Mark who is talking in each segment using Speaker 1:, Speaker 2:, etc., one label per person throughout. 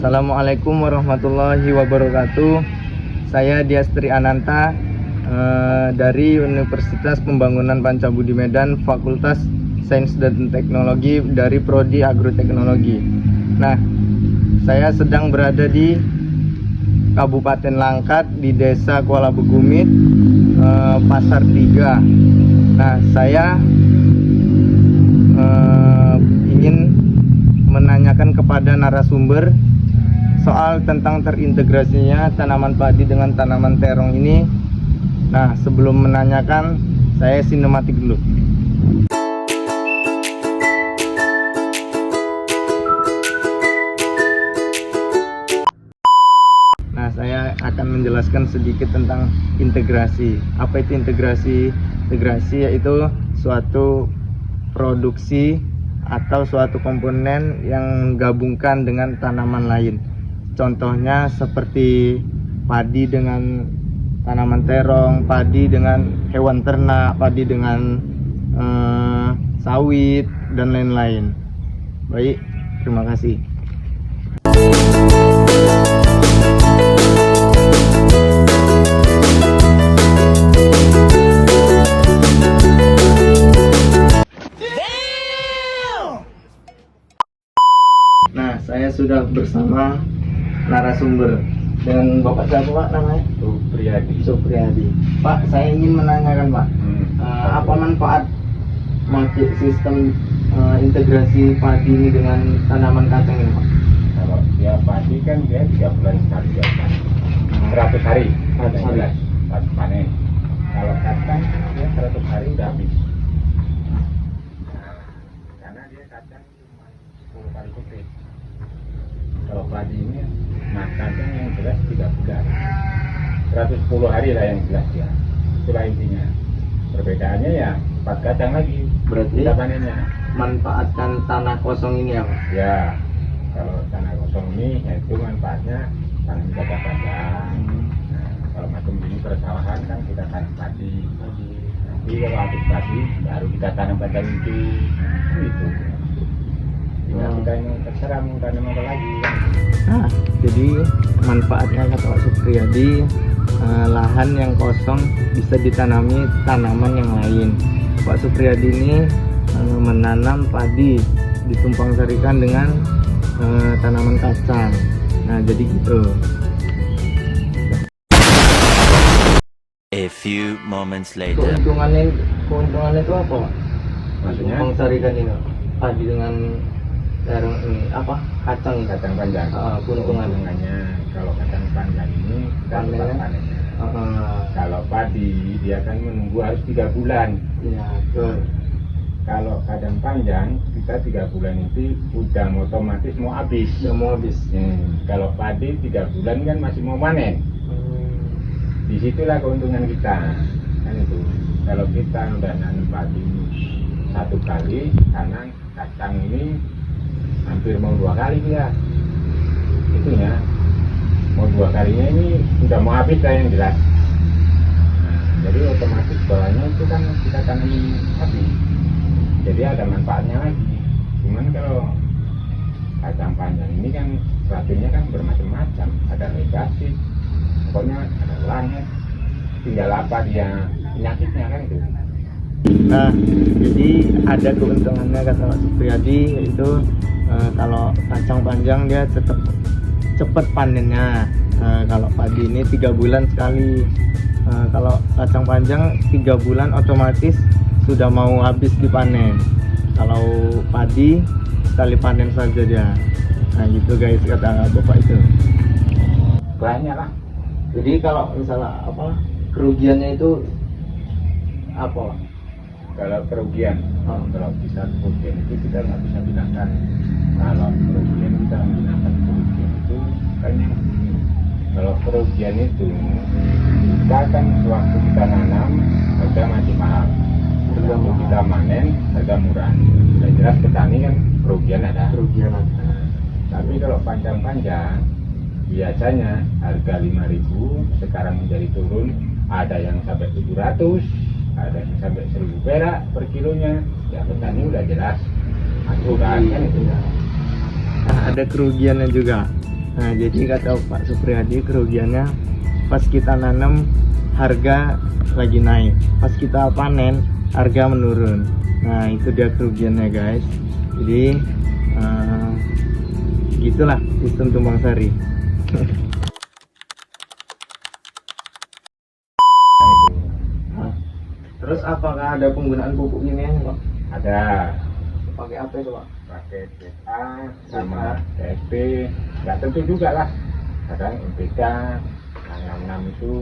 Speaker 1: Assalamualaikum warahmatullahi wabarakatuh. Saya Diastri Ananta dari Universitas Pembangunan Pancabudi Medan, Fakultas Sains dan Teknologi dari Prodi Agroteknologi. Nah, saya sedang berada di Kabupaten Langkat di Desa Kuala Begumit, Pasar 3. Nah, saya ingin menanyakan kepada narasumber soal tentang terintegrasinya tanaman padi dengan tanaman terong ini. Nah, sebelum menanyakan, saya sinematik dulu. Nah, saya akan menjelaskan sedikit tentang integrasi. Apa itu integrasi? Integrasi yaitu suatu produksi atau suatu komponen yang menggabungkan dengan tanaman lain. Contohnya seperti padi dengan tanaman terong, padi dengan hewan ternak, padi dengan sawit, dan lain-lain. Baik, terima kasih. Nah, saya sudah bersama narasumber dengan Bapak siapa Pak namanya? Supriyadi. Pak, saya ingin menanyakan Pak, apa manfaat pakai sistem integrasi padi ini dengan tanaman kacang ini Pak?
Speaker 2: Kalau dia padi kan dia 3 bulan sekali dia panen. 100 hari ada jelas pas panen. Kalau kacang dia 100 hari udah habis. Karena dia kacang cuma 10 kali kutip. Kalau padi ini makannya yang jelas 3 bulan, 110 hari lah yang jelas ya. Itulah intinya. Perbedaannya ya 4 kacang lagi.
Speaker 1: Berarti
Speaker 2: kita panennya.
Speaker 1: Manfaatkan tanah kosong ini ya Pak?
Speaker 2: Ya, kalau tanah kosong ini yaitu manfaatnya tanam kacang. Nah, kalau macam ini persawahan kan kita tanam padi. Nanti kalau habis padi baru kita tanam kacang itu. Itu. Tinggal kita ini terserah mau tanam apa lagi.
Speaker 1: Nah, jadi manfaatnya kata Pak Supriyadi, lahan yang kosong bisa ditanami tanaman yang lain. Pak Supriyadi ini menanam padi, ditumpang sarikan dengan tanaman kacang. Nah, jadi gitu.
Speaker 3: A few moments later.
Speaker 1: Keuntungannya itu apa Pak?
Speaker 2: Maksudnya?
Speaker 1: Ditumpang sarikan ini padi dengan terong ini apa? Kacang.
Speaker 2: Kacang panjang.
Speaker 1: Keuntungannya
Speaker 2: kalau kacang panjang ini kita cepat panennya. Kalau padi dia kan menunggu harus 3 bulan.
Speaker 1: Iya, betul.
Speaker 2: Kalau kacang panjang kita 3 bulan itu udah otomatis mau habis.
Speaker 1: Udah mau habis.
Speaker 2: Kalau padi 3 bulan kan masih mau panen. Disitulah keuntungan kita. Kan itu. Kalau kita udah nanam padi 1 kali, karena kacang ini hampir mau 2 kali dia. Itunya mau 2 kalinya ini udah mau habis lah yang jelas. Nah, jadi otomatis bawahnya itu kan kita tanam habis. Jadi ada manfaatnya lagi. Cuman kalau kacang panjang ini kan racunnya kan bermacam-macam. Ada negatif, pokoknya ada langit. Tinggal apa dia penyakitnya kan itu.
Speaker 1: Nah, jadi ada keuntungannya kata Pak Supriyadi, yaitu kalau kacang panjang dia tetap cepat panennya. Kalau padi ini 3 bulan sekali. Kalau kacang panjang 3 bulan otomatis sudah mau habis dipanen. Kalau padi sekali panen saja dia. Nah gitu guys kata Bapak itu.
Speaker 2: Banyak lah.
Speaker 1: Jadi kalau misalnya apa kerugiannya itu apa?
Speaker 2: Kalau kerugian, kalau bisa kerugian itu kita nggak bisa bilangkan. Kalau kerugian kita menggunakan kerugian itu kan yang ini. Kalau kerugian itu kita kan sewaktu kita nanam harga masih mahal. Waktu kita panen harga murah. Sudah jelas petani kan kerugian ada. Tapi kalau panjang-panjang biasanya harga 5.000 sekarang menjadi turun, ada yang sampai 700, ada yang sampai 1.000 perak per kilonya. Ya petani udah jelas aturan kan itu.
Speaker 1: Nah, ada kerugiannya juga. Nah, jadi kata Pak Supriyadi kerugiannya pas kita nanam harga lagi naik, pas kita panen harga menurun. Nah, itu dia kerugiannya guys. Jadi gitulah sistem tumbang sari. Nah, terus apakah ada penggunaan pupuk ini Pak?
Speaker 2: Ada
Speaker 1: Pakai apa itu Pak?
Speaker 2: pakai PA sama TSP, nggak tentu juga lah. Kadang NPK, yang 6 itu.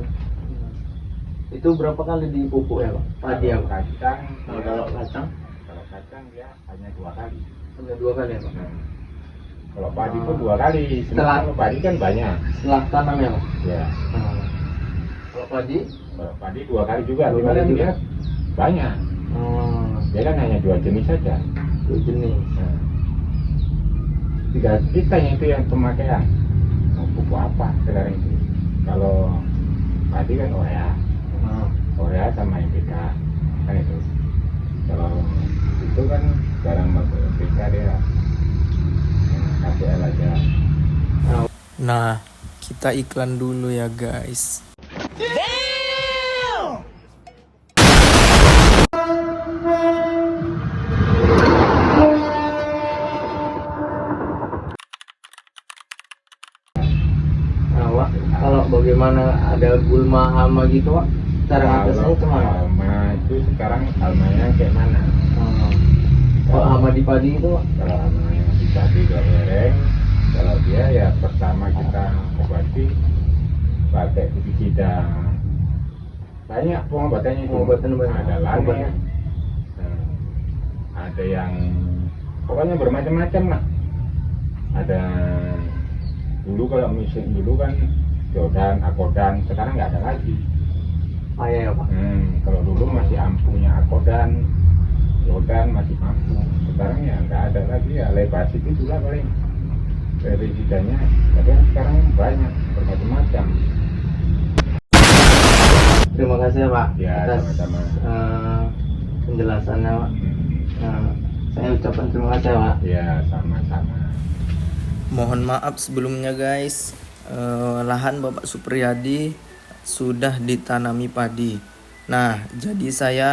Speaker 1: Itu berapa kali dipupuk ya Pak? Padi ya Pak?
Speaker 2: Kacang,
Speaker 1: Nah, kalau kacang
Speaker 2: kalau kacang dia hanya 2 kali.
Speaker 1: hanya 2 kali ya Pak?
Speaker 2: Nah, kalau padi pun 2 kali.
Speaker 1: Setelah-
Speaker 2: Kalau padi kan banyak.
Speaker 1: Setelah tanam ya Pak?
Speaker 2: Ya,
Speaker 1: Nah, kalau padi?
Speaker 2: kalau padi 2 kali juga.
Speaker 1: 2
Speaker 2: Cuma
Speaker 1: kali
Speaker 2: kan
Speaker 1: juga?
Speaker 2: dia banyak. Dia kan hanya 2 jenis saja.
Speaker 1: 2 jenis.
Speaker 2: Nah, kita itu yang pemakaian mau pupuk apa sekarang itu. Kalau padi kan urea sama NPK kan itu. Kalau itu kan jarang pakai NPK, dia KPL aja.
Speaker 4: Nah, kita iklan dulu ya guys.
Speaker 1: Nah, Pak, kalau bagaimana ada gulma hama gitu Pak, cara ngatasinya kemana?
Speaker 2: Hama itu sekarang halmanya kayak mana?
Speaker 1: Kalau hama di padi itu Pak?
Speaker 2: Kalau halmanya di padi goreng, kalau dia ya pertama kita obati pakai pestisida. Banyak pengobatannya itu.
Speaker 1: Pengobatan banyak.
Speaker 2: Ada lain,
Speaker 1: Obatnya.
Speaker 2: ada yang pokoknya bermacam-macam lah. Ada dulu kalau musim dulu kan jodan, akodan, sekarang nggak ada lagi.
Speaker 1: Iya ya Pak.
Speaker 2: Kalau dulu masih ampuhnya akodan, jodan masih mampu. Sekarang ya nggak ada lagi, ya lebas itu juga paling pestisidanya. Tapi yang sekarang banyak bermacam-macam.
Speaker 1: Terima kasih ya Pak
Speaker 2: Ya,
Speaker 1: atas
Speaker 2: sama-sama.
Speaker 1: penjelasannya Pak. Nah, saya ucapkan terima kasih ya Pak.
Speaker 2: Ya, sama-sama.
Speaker 4: Mohon maaf sebelumnya guys. Lahan Bapak Supriyadi sudah ditanami padi. Nah, jadi saya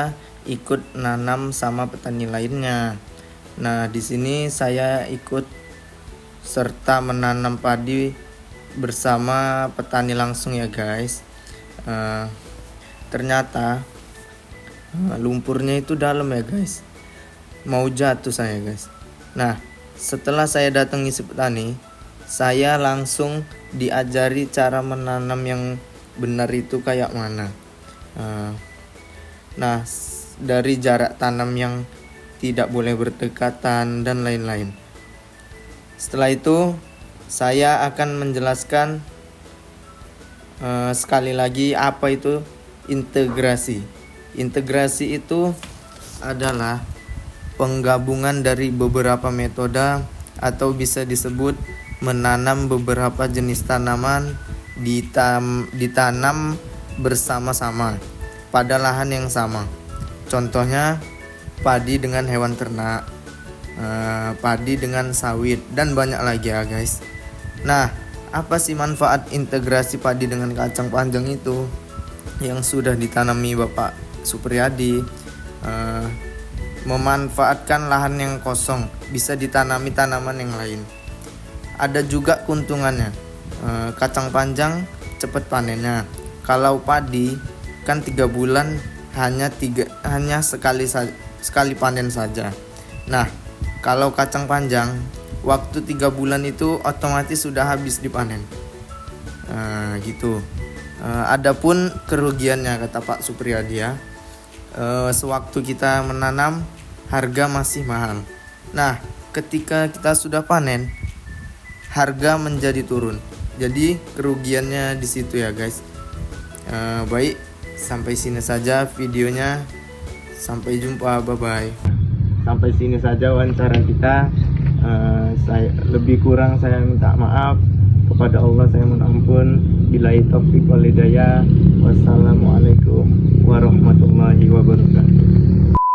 Speaker 4: ikut nanam sama petani lainnya. Nah, di sini saya ikut serta menanam padi bersama petani langsung ya guys. Ternyata lumpurnya itu dalam ya guys, mau jatuh saya guys. Nah, setelah saya datangi si petani, saya langsung diajari cara menanam yang benar itu kayak mana. Nah, dari jarak tanam yang tidak boleh berdekatan dan lain-lain. Setelah itu saya akan menjelaskan sekali lagi apa itu integrasi. Integrasi itu adalah penggabungan dari beberapa metode atau bisa disebut menanam beberapa jenis tanaman ditanam bersama-sama pada lahan yang sama. Contohnya padi dengan hewan ternak, padi dengan sawit, dan banyak lagi ya guys. Nah, apa sih manfaat integrasi padi dengan kacang panjang itu yang sudah ditanami Bapak Supriyadi? Memanfaatkan lahan yang kosong, bisa ditanami tanaman yang lain. Ada juga keuntungannya. Kacang panjang cepat panennya. Kalau padi kan 3 bulan hanya sekali panen saja. Nah, kalau kacang panjang waktu 3 bulan itu otomatis sudah habis dipanen. Gitu. Adapun kerugiannya kata Pak Supriyadi ya, sewaktu kita menanam harga masih mahal. Nah, ketika kita sudah panen harga menjadi turun. Jadi kerugiannya di situ ya guys. Baik, sampai sini saja videonya. Sampai jumpa, bye bye.
Speaker 1: Sampai sini saja wawancara kita. Saya lebih kurang saya minta maaf. Kepada Allah saya mohon ampun. Billahi taufiq wal hidayah. Wassalamualaikum warahmatullahi wabarakatuh.